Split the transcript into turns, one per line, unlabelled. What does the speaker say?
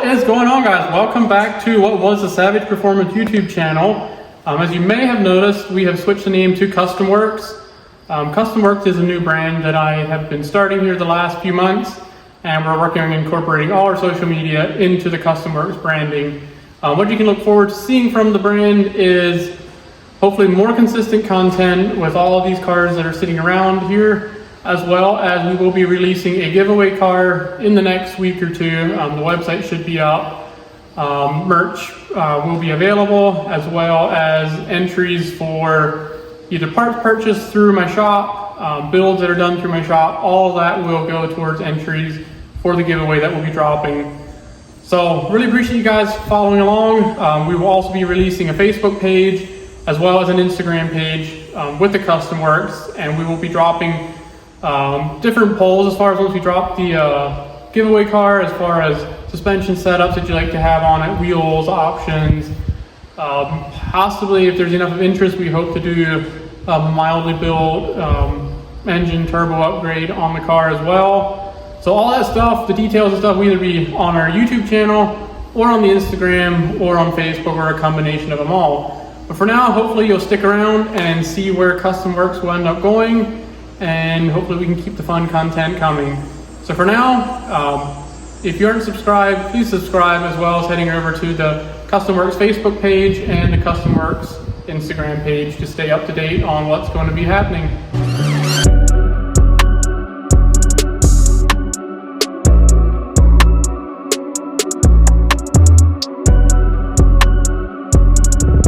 What is going on, guys? Welcome back to what was the Savage Performance YouTube channel. As you may have noticed, we have switched the name to Custom Works. Custom Works is a new brand that I have been starting here the last few months, and we're working on incorporating all our social media into the Custom Works branding. What you can look forward to seeing from the brand is hopefully more consistent content with all of these cars that are sitting around here, as well as we will be releasing a giveaway car in the next week or two. The website should be up. Merch will be available, as well as entries for either parts purchased through my shop, builds that are done through my shop. All that will go towards entries for the giveaway that we'll be dropping. So really appreciate you guys following along. We will also be releasing a Facebook page as well as an Instagram page with the Custom Works, and we will be dropping different polls as far as once we drop the giveaway car, as far as suspension setups that you like to have on it, wheels, options. Possibly, if there's enough of interest, we hope to do a mildly built engine turbo upgrade on the car as well. So all that stuff, the details and stuff, will either be on our YouTube channel or on the Instagram or on Facebook, or a combination of them all. But for now, hopefully you'll stick around and see where Custom Works will end up going, and hopefully we can keep the fun content coming. So for now, if you aren't subscribed, please subscribe, as well as heading over to the Custom Works Facebook page and the Custom Works Instagram page to stay up to date on what's going to be happening.